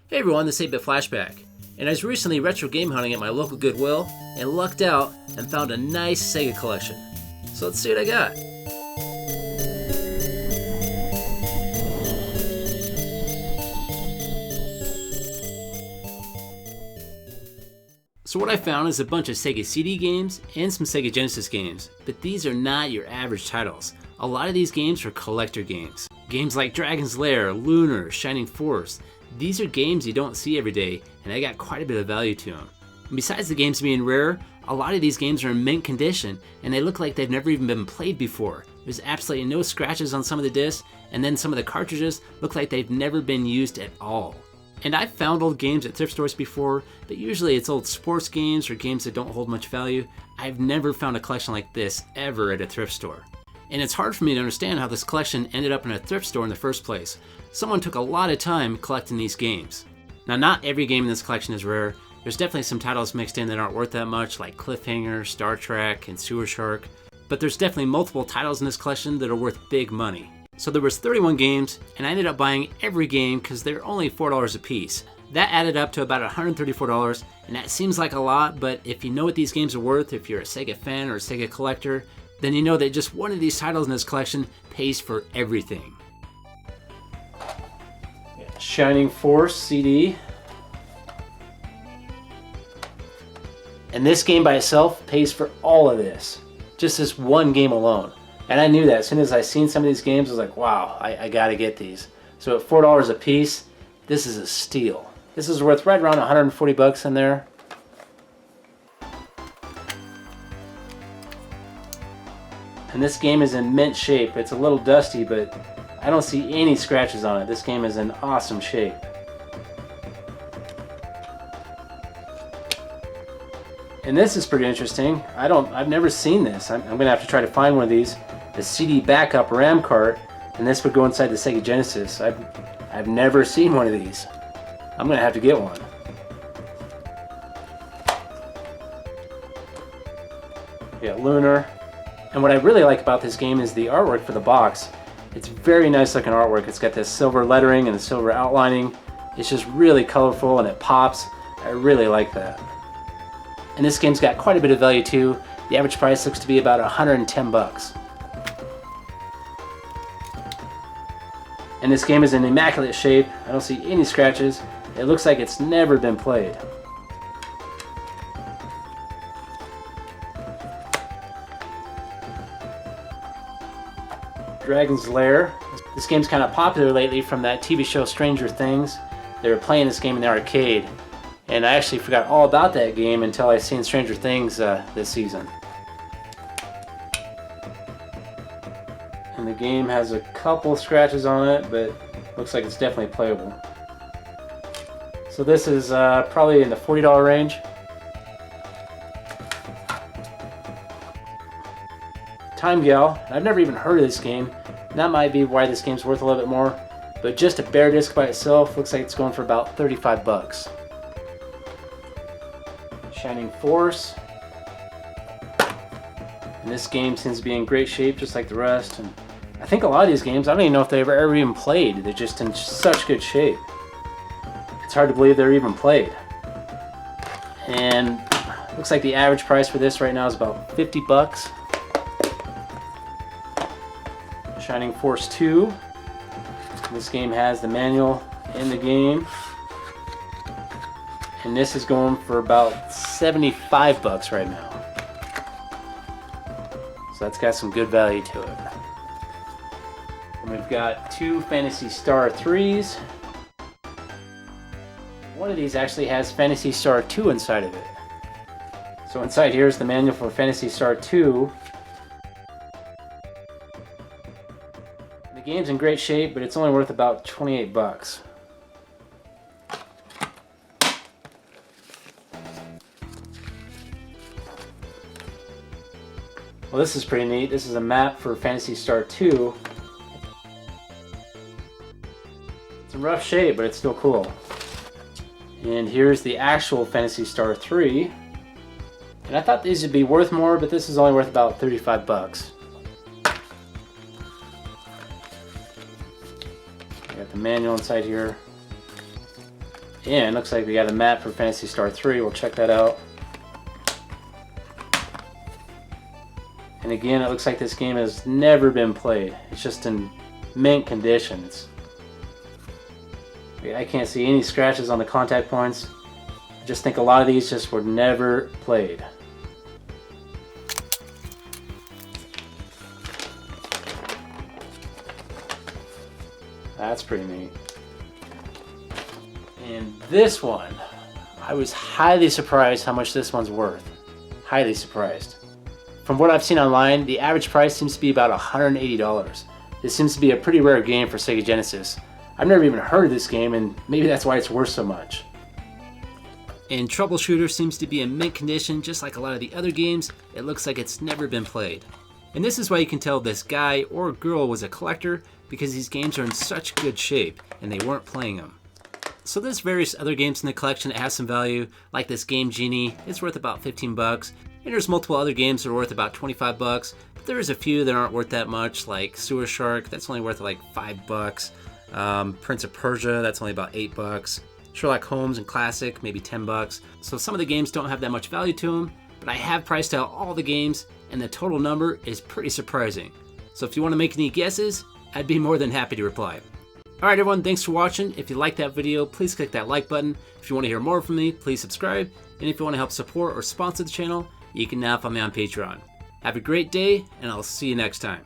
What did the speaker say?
Hey everyone, this is Flashback, and I was recently retro game hunting at my local Goodwill and lucked out and found a nice Sega collection. So let's see what I got. So what I found is a bunch of SEGA CD games and some SEGA Genesis games, but these are not your average titles. A lot of these games are collector games. Games like Dragon's Lair, Lunar, Shining Force. These are games you don't see every day, and they got quite a bit of value to them. And besides the games being rare, a lot of these games are in mint condition, and they look like they've never even been played before. There's absolutely no scratches on some of the discs, and then some of the cartridges look like they've never been used at all. And I've found old games at thrift stores before, but usually it's old sports games or games that don't hold much value. I've never found a collection like this ever at a thrift store. And it's hard for me to understand how this collection ended up in a thrift store in the first place. Someone took a lot of time collecting these games. Now, not every game in this collection is rare. There's definitely some titles mixed in that aren't worth that much, like Cliffhanger, Star Trek, and Sewer Shark. But there's definitely multiple titles in this collection that are worth big money. So there was 31 games, and I ended up buying every game because they're only $4 a piece. That added up to about $134, and that seems like a lot, but if you know what these games are worth, if you're a Sega fan or a Sega collector, then you know that just one of these titles in this collection pays for everything. Shining Force CD. And this game by itself pays for all of this. Just this one game alone. And I knew that as soon as I seen some of these games, I was like, wow, I gotta get these. So at $4 a piece, this is a steal. This is worth right around 140 bucks in there. And this game is in mint shape. It's a little dusty, but I don't see any scratches on it. This game is in awesome shape. And this is pretty interesting. I've never seen this. I'm gonna have to try to find one of these. The CD backup RAM cart, and this would go inside the Sega Genesis. I've never seen one of these. I'm gonna have to get one. Yeah, Lunar. And what I really like about this game is the artwork for the box. It's very nice looking artwork. It's got this silver lettering and the silver outlining. It's just really colorful and it pops. I really like that. And this game's got quite a bit of value too. The average price looks to be about 110 bucks. And this game is in immaculate shape. I don't see any scratches. It looks like it's never been played. Dragon's Lair. This game's kind of popular lately from that TV show Stranger Things. They were playing this game in the arcade. And I actually forgot all about that game until I seen Stranger Things this season. And the game has a couple scratches on it, but looks like it's definitely playable. So this is probably in the $40 range. Time Gal. I've never even heard of this game. That might be why this game's worth a little bit more. But just a bare disc by itself looks like it's going for about 35 bucks. Shining Force. And this game seems to be in great shape just like the rest. And I think a lot of these games, I don't even know if they've ever even played. They're just in such good shape. It's hard to believe they're even played. And looks like the average price for this right now is about 50 bucks. Shining Force 2. This game has the manual in the game. And this is going for about 75 bucks right now. So that's got some good value to it. And we've got two Phantasy Star 3s. One of these actually has Phantasy Star 2 inside of it. So inside here is the manual for Phantasy Star 2. The game's in great shape, but it's only worth about 28 bucks. Well, this is pretty neat. This is a map for Phantasy Star 2. It's in rough shape, but it's still cool. And here's the actual Phantasy Star 3. And I thought these would be worth more, but this is only worth about 35 bucks. Got the manual inside here. And looks like we got a map for Phantasy Star 3. We'll check that out. And again, it looks like this game has never been played. It's just in mint condition. I can't see any scratches on the contact points. I just think a lot of these just were never played. That's pretty neat. And this one, I was highly surprised how much this one's worth. Highly surprised. From what I've seen online, the average price seems to be about $180. This seems to be a pretty rare game for Sega Genesis. I've never even heard of this game, and maybe that's why it's worth so much. And Troubleshooter seems to be in mint condition, just like a lot of the other games. It looks like it's never been played. And this is why you can tell this guy or girl was a collector, because these games are in such good shape, and they weren't playing them. So there's various other games in the collection that have some value, like this Game Genie. It's worth about 15 bucks. And there's multiple other games that are worth about 25 bucks. But there's a few that aren't worth that much, like Sewer Shark, that's only worth like 5 bucks. Prince of Persia, that's only about 8 bucks. Sherlock Holmes and Classic, maybe 10 bucks. So some of the games don't have that much value to them, but I have priced out all the games, and the total number is pretty surprising. So if you want to make any guesses, I'd be more than happy to reply. Alright everyone, thanks for watching. If you liked that video, please click that like button. If you want to hear more from me, please subscribe. And if you want to help support or sponsor the channel, you can now find me on Patreon. Have a great day, and I'll see you next time.